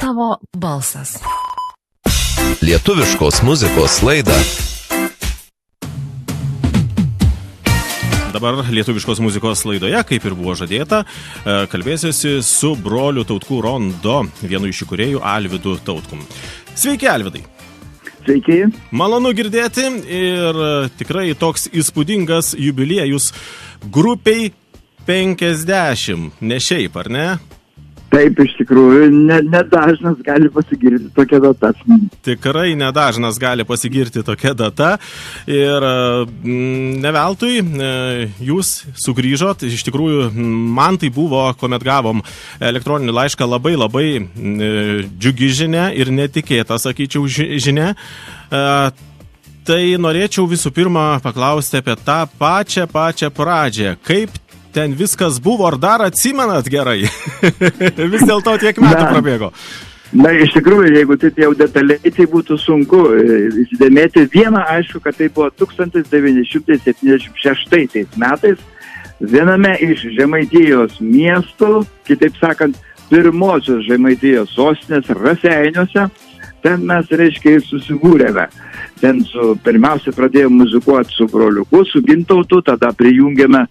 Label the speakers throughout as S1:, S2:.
S1: Tavo balsas.
S2: Lietuviškos muzikos laida.
S3: Dabar lietuviškos muzikos laidoje, kaip ir buvo žadėta, kalbėsiuosi su broliu Tautkų rondo, vienu iš įkūrėjų Alvydu Tautkum. Sveiki, Alvydai.
S4: Sveiki.
S3: Malonu girdėti ir tikrai toks įspūdingas jubiliejus grupiai 50, ne šiaip, ar ne?
S4: Taip, iš tikrųjų, nedažnas gali pasigirti tokia data.
S3: Tikrai nedažnas gali pasigirti tokia data ir ne veltui jūs sugrįžot. Iš tikrųjų, man tai buvo, kuomet gavom elektroninį laišką, labai džiugi žinia ir netikėta, sakyčiau, žinia. Tai norėčiau visų pirma paklausti apie tą pačią pradžią. Kaip ten viskas buvo, ar dar atsimenat gerai? Vis dėlto tiek metų prabėgo.
S4: Na, iš tikrųjų, jeigu taip jau detaliai, tai būtų sunku įsidėmėti. Viena, aišku, kad tai buvo 1976 metais viename iš Žemaitijos miestų, kitaip sakant, pirmosios Žemaitijos sostinės Raseiniuose. Ten mes, reiškia, susibūrėme. Ten pirmiausia pradėjome muzikuoti su broliuku, su Gintautu, tada prijungėme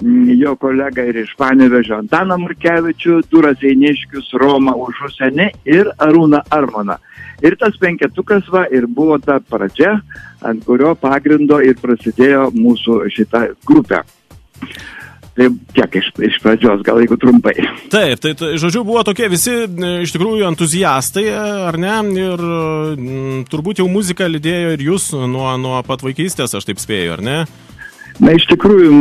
S4: jo kolega ir iš Panevėžio Antaną Murkevičių, du Raseiniškius, Romą Užusenį ir Arūną Armoną. Ir tas penketukas ir buvo ta pradžia, ant kurio pagrindo ir prasidėjo mūsų šitą grupę. Tai tiek iš pradžios, gal jeigu trumpai.
S3: Taip, tai žodžiu, buvo tokie visi iš tikrųjų entuziastai, ar ne? Ir turbūt jau muzika lydėjo ir jūs nuo pat vaikystės, aš taip spėju, ar ne?
S4: Na, iš tikrųjų,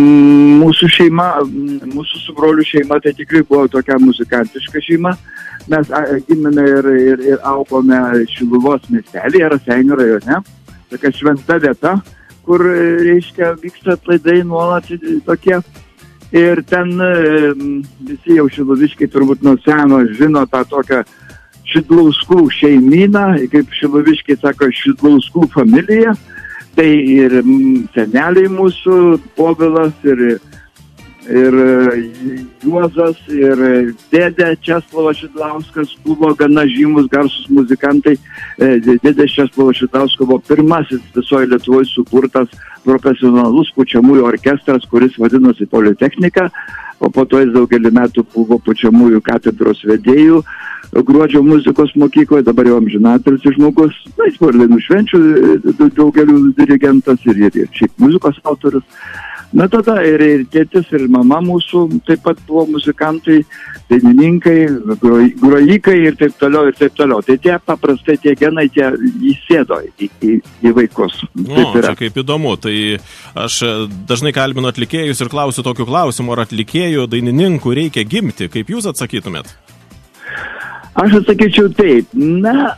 S4: mūsų šeima, mūsų su broliu šeima, tai tikrai buvo tokia muzikantiška šeima. Mes gimėme ir augome Šiluvos miestelėje, Raseinių rajone. Tokia šventa vieta, kur, reiškia, vyksta atlaidai nuolat tokie. Ir ten visi jau šiluviškiai turbūt nuo seno žino tą tokią Šidlauskų šeimyną, kaip šiluviškiai sako, Šidlauskų familiją. Tai ir seneliai mūsų, Povilas ir Juozas ir dėdė Česlovas Šidlauskas buvo gana žymus garsus muzikantai. Dėdė Česlovas Šidlauskas buvo pirmasis visoje Lietuvoje sukurtas profesionalus pučiamųjų orkestras, kuris vadinosi Politechnika, o po to jis daugelį metų buvo pučiamųjų katedros vedėjų Gruodžio muzikos mokykloje, dabar jau amžinatilsį žmogus, jis buvo ir dainų švenčių daugelių dirigentas ir šiaip muzikos autorius. Na tada ir tėtis, ir mama mūsų taip pat buvo muzikantai, dainininkai, grojikai ir taip toliau, ir taip toliau. Tai tie paprastai tie genai įsėdo į vaikus.
S3: Čia kaip įdomu, tai aš dažnai kalbinu atlikėjus ir klausiu tokių klausimų, ar atlikėjų, dainininkų reikia gimti, kaip jūs atsakytumėt?
S4: Aš atsakyčiau taip, na,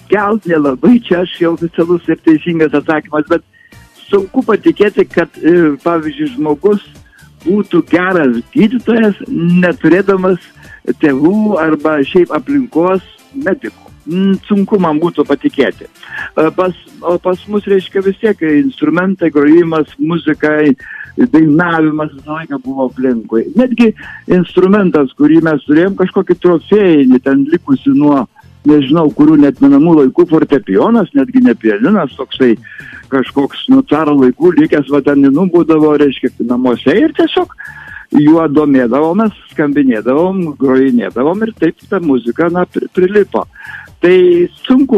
S4: gal nelabai, čia aš jau oficialus ir teisingas atsakymas, bet sunku patikėti, kad, pavyzdžiui, žmogus būtų geras gydytojas, neturėdamas tėvų arba šiaip aplinkos medikų. Sunku man būtų patikėti. Pas mus, reiškia, vis tiek instrumentai, grojimas, muzikai, dainavimas visą laiką buvo aplinkui. Netgi instrumentas, kurį mes turėjom, kažkokį trofėjinį, ten likusi nuo, nežinau, kurių net menamų laikų fortepijonas, netgi ne pianinas, toksai kažkoks nuo caro laikų likęs, ten būdavo, reiškia, namuose ir tiesiog juo domėdavomės, skambinėdavom, grojinėdavom ir taip ta muzika, prilipo. Tai sunku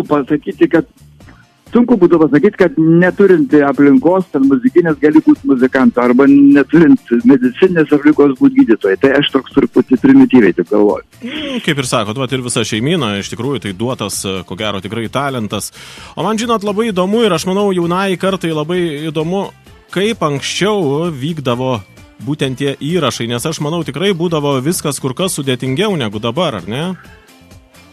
S4: būtų pasakyti, kad neturint aplinkos, ten muzikinės gali būti muzikantų, arba neturint medicinės aplinkos būti gydytojai. Tai aš toks truputį primityviai taip galvoju.
S3: Kaip ir sakot, ir visa šeimyna, iš tikrųjų tai duotas, ko gero, tikrai talentas. O man, žinot, labai įdomu ir aš manau, jaunai kartai labai įdomu, kaip anksčiau vykdavo būtent tie įrašai, nes aš manau, tikrai būdavo viskas kur kas sudėtingiau negu dabar, ar ne?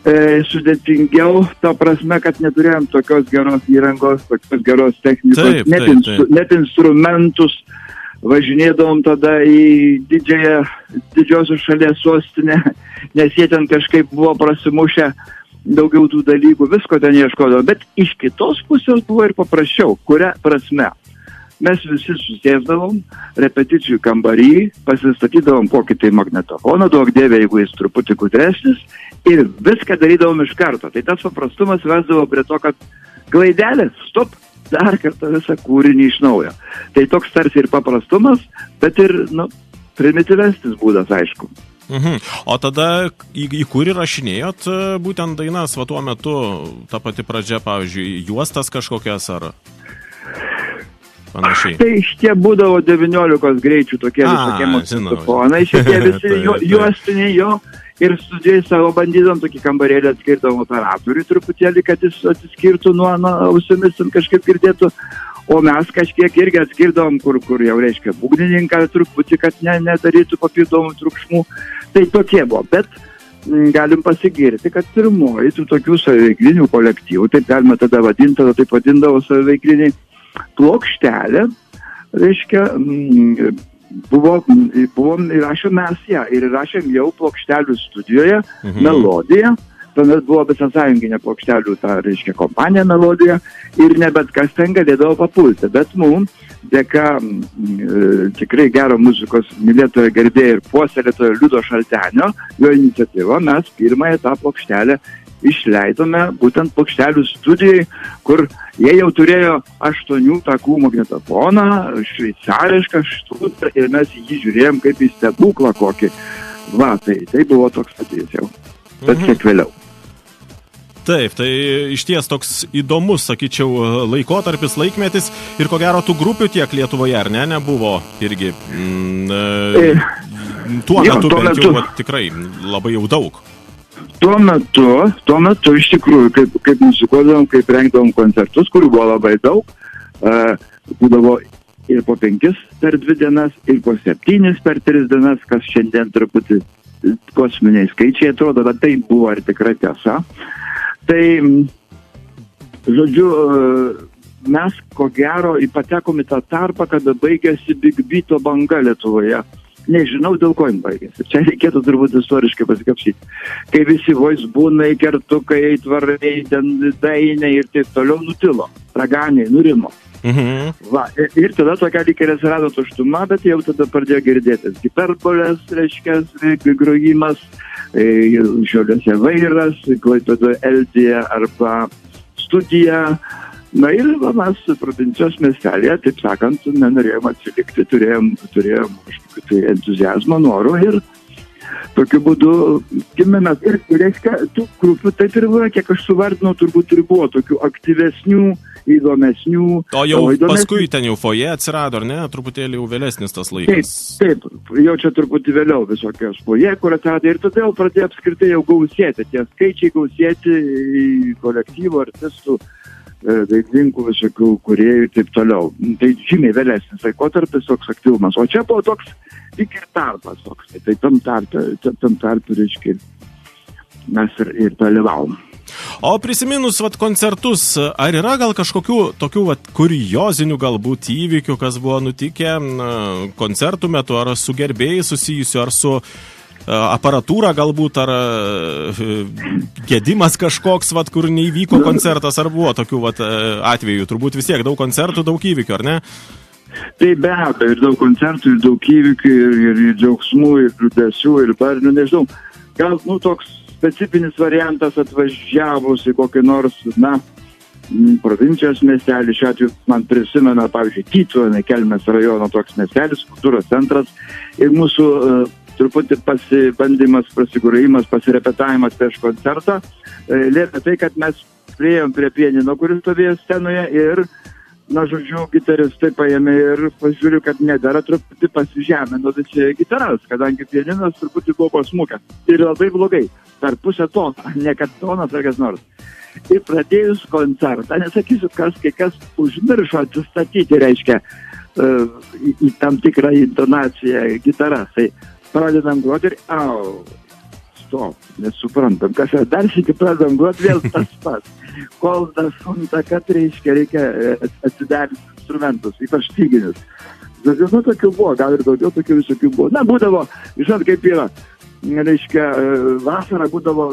S4: Sudėtingiau, ta prasme, kad neturėjom tokios geros įrangos, tokios geros technikos, net instrumentus. Važinėdavom tada į didžiosios šalies sostinę, nes jie ten kažkaip buvo prasimušę daugiau tų dalykų, visko ten ieškodavo. Bet iš kitos pusės buvo ir paprasčiau, kuria prasme. mes visi susėsdavom repeticijų kambarį, pasistatydavom kokį tai magnetofoną, duok dievė, jeigu jis truputį gudresnis, ir viską darydavom iš karto. Tai tas paprastumas vesdavo prie to, kad klaidelės, stop, dar kartą visą kūrinį iš naujo. Tai toks tarsi ir paprastumas, bet ir, primityvesnis būdas, aišku.
S3: O tada į kur įrašinėjot būtent dainas, va tuo metu, ta pati pradžia, pavyzdžiui, juostas kažkokias ar panašiai?
S4: Tai šitie būdavo 19 greičių tokie visokie magnetofonai, šitie visi juostiniai jo ir studijai savo bandydom tokį kambarėlį atskirdavom operatoriui truputėlį, kad jis atsiskirtų nuo ausimis ir kažkaip girdėtų. O mes kažkiek irgi atskirdavom, kur jau reiškia būgnininką truputį, kad nedarytų papildomų triukšmų. Tai tokie buvo, bet galim pasigirti, kad pirmoji tų tokių saviveiklinių kolektyvų, taip galima tada vadinti, tada taip vadindavo saviveiklinį plokštelę, reiškia, buvom įrašę mes ją ir įrašėm jau plokštelių studijoje melodiją. Tuomet buvo visasąjunginė plokštelių, reiškia, kompanija melodija ir ne bet kas ten galėdavo papulti. Bet mums, dėka tikrai gero muzikos mylėtojo gerbėjo ir puoselėtojo Liudo Šaltenio, jo iniciatyva, mes pirmąją tą plokštelę išleidome būtent plokštelių studijai, kur jie jau turėjo 8 takų magnetofoną, šveicarišką štutą ir mes jį žiūrėjom kaip į stebuklą kokį. Va, tai buvo toks patys jau. Bet kiek vėliau.
S3: Taip, tai išties toks įdomus, sakyčiau, laikotarpis, laikmetis ir ko gero tų grupių tiek Lietuvoje, ar ne, nebuvo irgi tuo metu bent jau tikrai labai jau daug.
S4: Tuo metu iš tikrųjų, kaip muzikuodavom, kaip rengdavom koncertus, kurių buvo labai daug, būdavo ir po 5 per 2 dienas, ir po 7 per 3 dienas, kas šiandien truputį kosminiai skaičiai atrodo, bet tai buvo ir tikrai tiesa. Tai, žodžiu, mes ko gero patekom į tą tarpą, kada baigėsi Big Beato banga Lietuvoje. Nežinau, dėl ko jin baigėsi. Čia reikėtų turbūt istoriškai pasikapšyti. Kai visi voicebūnai, kertukai, tvarai, dainiai ir taip toliau nutilo. Raganiai, nurimo. Va, ir tada tokia lyg ir atsirado tuštuma, bet jau tada pradėjo girdėtis hiperbolės, reiškia, grojimas, Žioliuose vairas, Klaipėdoje Eldėje arba studija. Na ir mes provincijos miestelėje, taip sakant, nenorėjom atsilikti, turėjom kažkokį tai entuziazmą, norų ir tokiu būdu gimėmės. Ir reiškia, tų grupių taip ir buvo, kiek aš suvardinau, turbūt ir buvo tokių aktyvesnių, įdomesnių.
S3: O jau paskui ten jau foje atsirado, ar ne? Truputėlį jau vėlesnis tas laikas.
S4: Taip, jau čia truputį vėliau visokios foje, kur atsirado ir todėl pradėjo apskritai jau gausėti, tie skaičiai gausėti kolektyvų, artistų, veiklininkų visokių kūrėjų ir taip toliau. Tai žymiai vėlesnis laikotarpis toks aktyvumas. O čia buvo toks tik ir tarpas toks. Tai tam tarpu, reiškia, mes ir dalyvavom.
S3: O prisiminus koncertus, ar yra gal kažkokių tokių kuriozinių galbūt įvykių, kas buvo nutikę koncertų metu, ar su gerbėjais susijusiu, ar su aparatūra galbūt, ar gedimas kažkoks, kur neįvyko koncertas, ar buvo tokių atvejų? Turbūt vis tiek daug koncertų, daug įvykių, ar ne?
S4: Tai be abejo, ir daug koncertų, ir daug įvykių, ir džiaugsmų, ir liūdesių, ir barnių, nežinau. Gal, toks specifinis variantas atvažiavus į kokį nors, provincijos miestelį, šiuo atveju man prisimena, pavyzdžiui, Tytuvėnai, Kelmės rajono toks miestelis, kultūros centras, ir mūsų truputį pasibandymas, prasigūrėjimas, pasirepetavimas prieš koncertą lėmė tai, kad mes priėjom prie pianino, kuris stovėjo scenoje ir, žodžiu, gitaristai paėmė ir pažiūrėjau, kad nedara, truputį pasižemino visi gitaras, kadangi pianinas truputį buvo pasmukęs. Ir labai blogai, per pusę toną, ne kad tonas ar kas nors. Ir pradėjus koncertą, nesakysiu, kai kas užmiršo atsistatyti, reiškia, į tam tikrą intonaciją gitaras. Tai pradedam groti ir stop, nesuprantam, kas yra, dar sykį pradedam groti, vėl tas pats. Kol tas sunta, kad reikia atsidarinti instrumentus, ypač styginius. Žodžiu, tokių buvo, gal ir daugiau tokių visokių buvo. Būdavo, žinot, kaip yra, reiškia, vasarą būdavo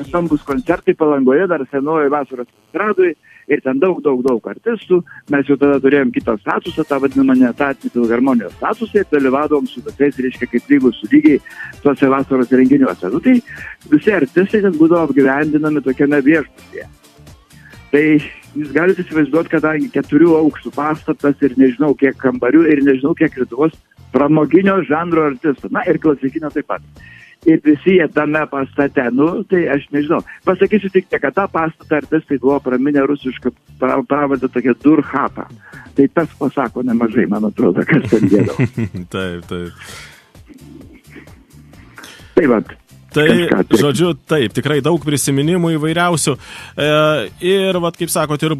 S4: stambus koncertai Palangoje, dar senoji vasaros estradui, ir ten daug artistų. Mes jau tada turėjom kitą statusą, tą vadinamą neetatinį filharmonijos statusą, ir dalyvavom su tokiais, reiškia, kaip lygūs su lygiai tuose vasaros renginiuose. Nu, tai visi artistai ten būdavo apgyvendinami tokiame viešbutyje. Tai jūs galite įsivaizduoti, kadangi 4 aukštų pastatas ir nežinau kiek kambarių ir nežinau kiek Lietuvos pramoginio žanro artistų, na ir klasikinio taip pat. Ir visi jie tame pastate, nu, tai aš nežinau. Pasakysiu tik tiek, kad tą pastatą artistai buvo praminę rusišką pravadą tokia durchata. Tai tas pasako nemažai, man atrodo, kas ten dėdavo.
S3: Taip.
S4: Tai vat.
S3: Tai, žodžiu, taip, tikrai daug prisiminimų įvairiausių. Ir, vat, kaip sakot, ir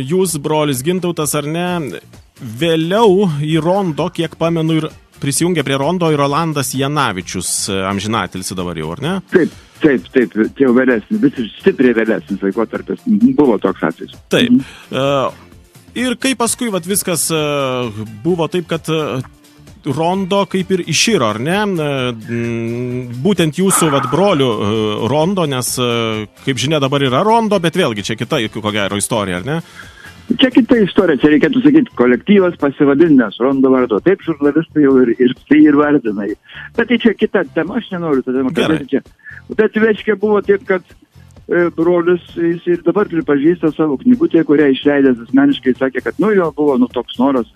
S3: jūs, brolis Gintautas, ar ne, vėliau į Rondo, kiek pamenu, ir prisijungė prie Rondo ir Rolandas Janavičius, amžinatilsi dabar jau, ar ne?
S4: Taip, tai jau vėlesnis, vis stipriai vėlesnis laikotarpis. Buvo toks atvejis.
S3: Taip. Ir kaip paskui, vat, viskas buvo taip, kad Rondo kaip ir iširo, ar ne? Būtent jūsų brolių Rondo, nes, kaip žinia, dabar yra Rondo, bet vėlgi čia kita, ko gero, istorija, ar ne?
S4: Čia kita istorija, čia reikėtų sakyti, kolektyvas pasivadinęs Rondo vardu. Taip, žurnalistai jau ir tai ir vardinai. Bet tai čia kita tema, aš nenoriu tada kalbėti čia. Bet reiškia buvo taip, kad brolis, jis ir dabar pripažįsta savo knygutėje, kurią išleidęs asmeniškai sakė, kad jo buvo toks noras,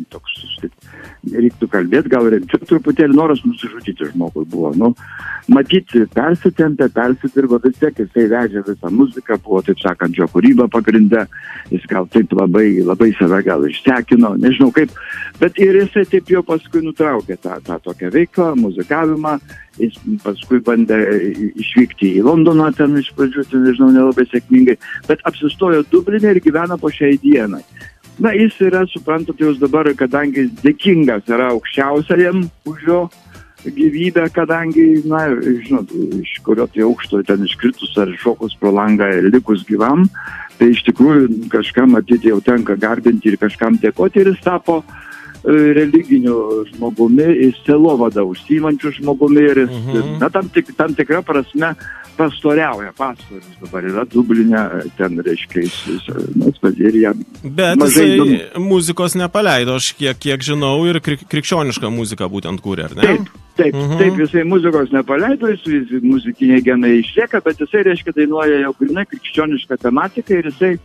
S4: toks, reiktų kalbėti, gal rimčiau truputėlį noras nusižudyti žmogui buvo. Matyti, persidirbo vis tiek, jisai vežė visą muziką, buvo, taip sakant, jo kūryba pagrinde, jis gal taip labai save gal išsekino, nežinau kaip, bet ir jisai taip jau paskui nutraukė tą tokią veiklą, muzikavimą, jis paskui bandė išvykti į Londoną ten iš pradžių, nežinau, nelabai sėkmingai, bet apsistojo Dubline ir gyvena po šiai dienai. Na, jis yra, suprantate, jūs dabar, kadangi dėkingas yra aukščiausiajam už jo gyvybę, kadangi, na, žinot, iš kurio tai aukšto ten iškritus ar šokus pro langą ir likus gyvam, tai iš tikrųjų kažkam matyti jau tenka garbinti ir kažkam dėkoti, ir jis tapo religiniu žmogumi, jis sielovadą užsiimančiu žmogumi ir jis, na, tam tikra prasme pastoriauja, pastorius dabar yra Dubline, ten reiškia ir jam.
S3: Bet jisai muzikos nepaleido, aš kiek žinau, ir krikščionišką muziką būtent kūrė, ar ne?
S4: Taip, jisai muzikos nepaleido, jis muzikiniai genai išlieka, bet jisai, reiškia, dainuoja jau grynai krikščionišką tematiką ir jisai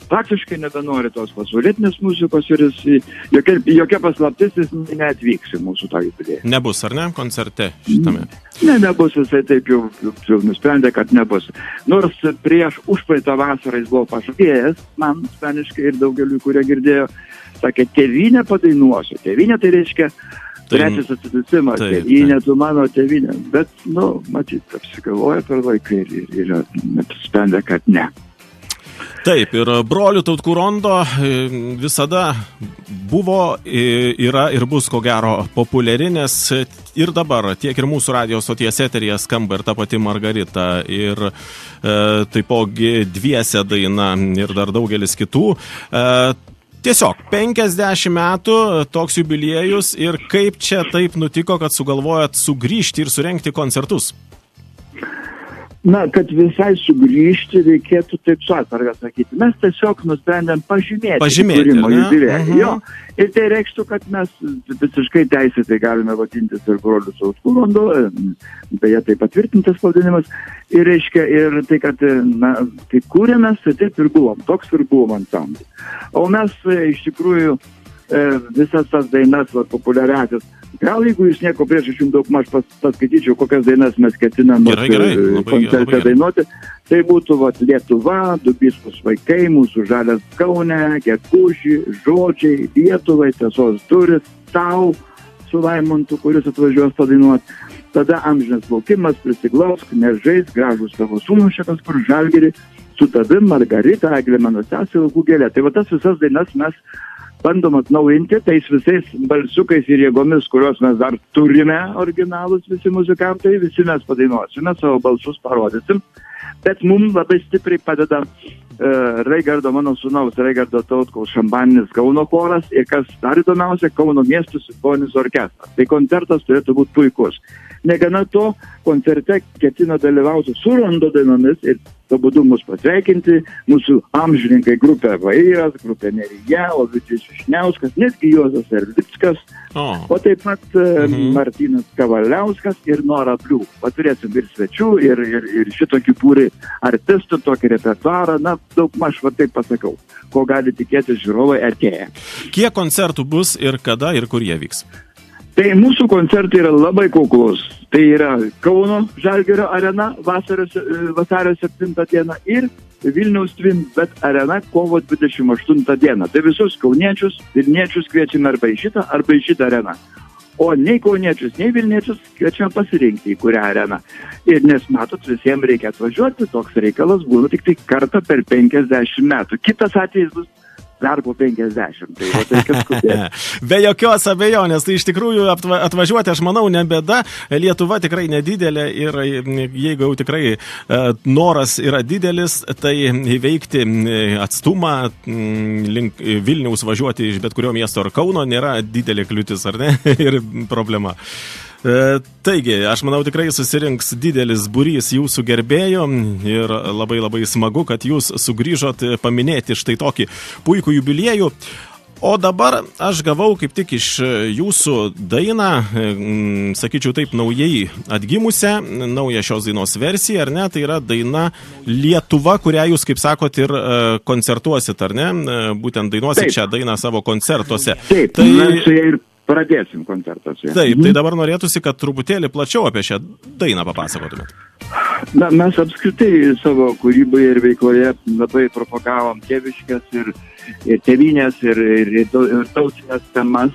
S4: praktiškai nebenori tos pasaulietinės muzikos ir jis, jokia paslaptis, jis neatvyks į mūsų tą jubiliejų.
S3: Nebus, ar ne, koncerte šitame?
S4: Nebus, jisai taip jau nusprendė, kad nebus. Nors prieš užpraeitą vasarą jis buvo pažadėjęs, man asmeniškai ir daugeliu, kurie girdėjo, sakė, tėvynę padainuosiu. Tėvynė tai reiškia trečias atsitisimas, tėvynė, tu mano tėvynė. Bet, matyt, apsigalvoja per laiką ir apsisprendė, kad ne.
S3: Taip, ir brolių Tautkų Rondo visada buvo, yra ir bus ko gero populiari, nes ir dabar tiek ir mūsų radijo stoties eteryje skamba ir ta pati Margarita, ir taipogi Dviese daina ir dar daugelis kitų. Tiesiog 50 metų toks jubiliejus, ir kaip čia taip nutiko, kad sugalvojat sugrįžti ir surengti koncertus?
S4: Na, kad visai sugrįžti reikėtų taip atsargiai sakyti. Mes tiesiog nusprendėm pažymėti kūrimo jubiliejų. Jo, ir tai reikštų, kad mes visiškai teisėtai galime vadintis ir brolių Tautkų Rondo, beje, tai patvirtintas pavadinimas. Ir reiškia, ir tai, kad, na, kai kūrėmės, tai taip ir buvom, toks ir buvom ansamblis. O mes iš tikrųjų visas tas dainas populiariasias. Gal jeigu jūs nieko prieš, aš jums daug maž paskaityčiau, kokias dainas mes ketinam koncerte dainuoti. Tai būtų Lietuva, Du biskupus vaikai, Mūsų žalias Kaune, Gegužį, Žodžiai, Lietuvai, Tiesos durys, Tau su Laimontu, kuris atvažiuos padainuoti. Tada Amžinas laukimas, Prisiglausk, Nežais, Gražūs tavo sūnus, šitas kur Žalgirį, Su tavim, Margarita, Eglė mano sesė, Ilgų gėlė. Tai tas visas dainas mes bandom atnaujinti tais visais balsiukais ir jėgomis, kuriuos mes dar turime originalus visi muzikantai, visi mes padainuosime, savo balsus parodysim, bet mums labai stipriai padeda Raigardo, mano sūnaus Raigardo Tautkaus šambaninis Kauno choras ir kas dar įdomiausia, Kauno miestų simfoninis orkestras. Tai koncertas turėtų būti puikus. Negana to, koncerte ketina dalyvauti su rondo dainomis ir to būdu mus pasveikinti mūsų amžininkai grupė Vairas, grupė Nerija, Ovidijus Višniauskas, netgi Juozas Erlickas, o taip pat Martynas Kavaliauskas ir Nora Bliu. Turėsim ir svečių, ir šitokį būrį artistų, tokį repertuarą, daug maž taip pasakau, ko gali tikėtis žiūrovai artėja.
S3: Kiek koncertų bus ir kada ir kur jie vyks?
S4: Tai mūsų koncertai yra labai kuklus. Tai yra Kauno Žalgirio arena vasario 7 dieną ir Vilniaus Twimbet arena kovo 28 dieną. Tai visus kauniečius, Vilniečius kviečiame arba į šitą areną. O nei kauniečius, nei Vilniečius kviečiame pasirinkti į kurią areną. Ir nes matot, visiems reikia atvažiuoti, toks reikalas būna tik tai kartą per 50 metų. Kitas atvejis bus dar po 50. Tai
S3: Be jokios abejonės, tai iš tikrųjų atvažiuoti, aš manau, ne bėda. Lietuva tikrai nedidelė ir jeigu jau tikrai noras yra didelis, tai įveikti atstumą link Vilniaus važiuoti iš bet kurio miesto ar Kauno nėra didelė kliūtis, ar ne? Ir problema. Taigi, aš manau, tikrai susirinks didelis būrys jūsų gerbėjų ir labai labai smagu, kad jūs sugrįžot paminėti štai tokį puikų jubiliejų. O dabar aš gavau kaip tik iš jūsų dainą, sakyčiau taip, naujai atgimusią, naują šios dainos versiją, ar ne? Tai yra daina Lietuva, kurią jūs, kaip sakot, ir koncertuosit, ar ne? Būtent dainuosit šią dainą savo koncertuose.
S4: Taip, mes su jai ir pradėsim koncertuose.
S3: Taip, tai dabar norėtųsi, kad truputėlį plačiau apie šią dainą papasakotumėt.
S4: Mes apskritai savo kūryboje ir veikloje labai propagavom tėviškas ir tėvynės ir tautinės temas,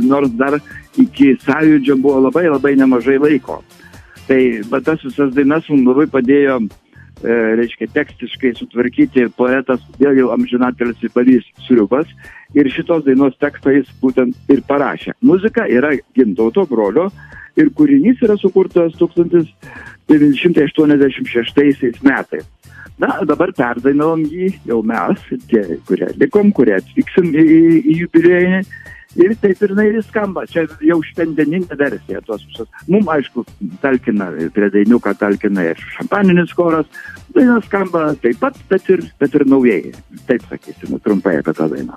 S4: nors dar iki sąjūdžio buvo labai labai nemažai laiko. Tai tas visas dainas mums labai padėjo, tekstiškai sutvarkyti poetas, vėl jau amžinatelis Balys Sriubas, ir šitos dainos tekstą jis būtent ir parašė. Muzika yra Gintauto brolio ir kūrinys yra sukurtas 1986 metais. Dabar perdainavom jį jau mes, tie, kurie likom, kurie atvyksim į jubiliejinį. Ir taip ir skamba. Čia jau šiandieninė versija tos visos. Mums, aišku, talkina, prie dainiuką talkina ir šampaninis choras. Daina skamba taip pat, bet ir naujai. Taip sakysime, trumpai apie tą dainą.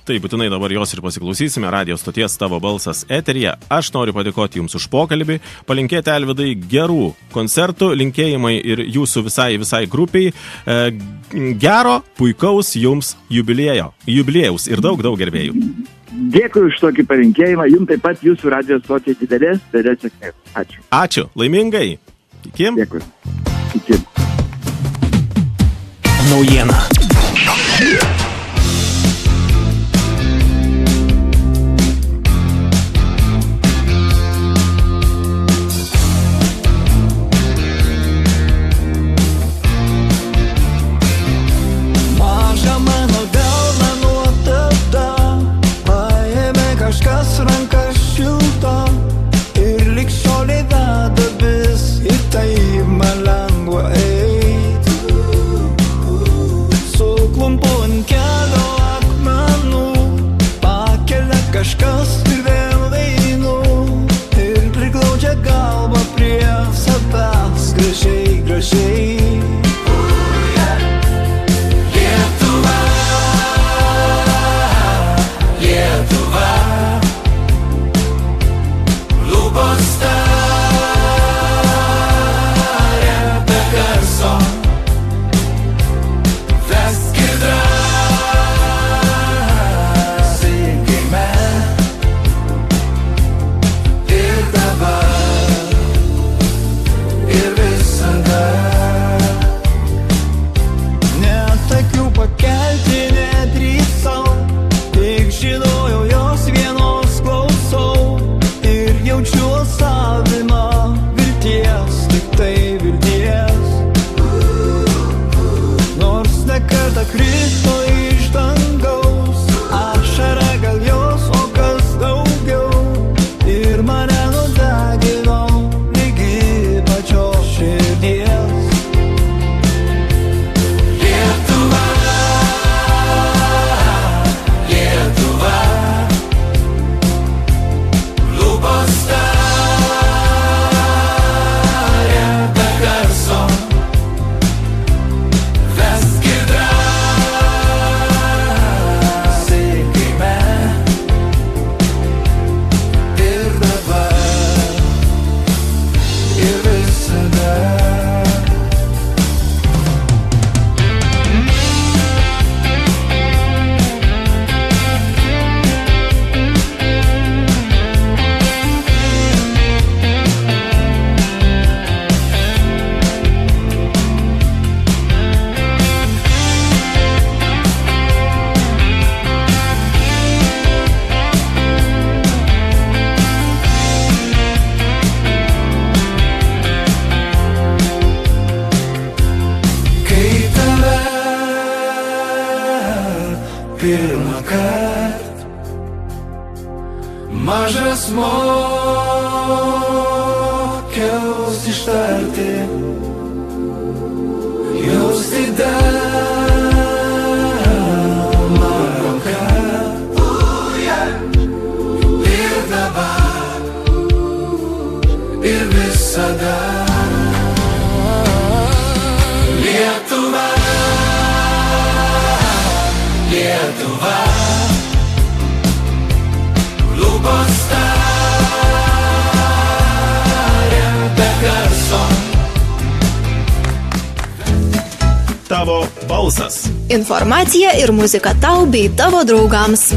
S3: Tai būtinai dabar jos ir pasiklausysime. Radio stoties Tavo balsas eteryje. Aš noriu padėkoti jums už pokalbį, palinkėti Alvydai gerų koncertų, linkėjimai ir jūsų visai grupiai. Gero, puikaus jums jubiliejaus ir daug gerbėjų.
S4: Dėkui už tokį palinkėjimą. Jums taip pat jūsų radio stotie didelės sėkmės. Ačiū.
S3: Ačiū. Laimingai. Iki.
S4: Dėkui. Iki.
S3: Naujiena.
S1: pirmą kartą. Mažas mokiaus ištarti, jausti damą ranką. Ir dabar, ir visada. Lietuva, Lietuva, lūpos taria be garso.
S3: Tavo balsas.
S2: Informacija ir muzika tau bei tavo draugams.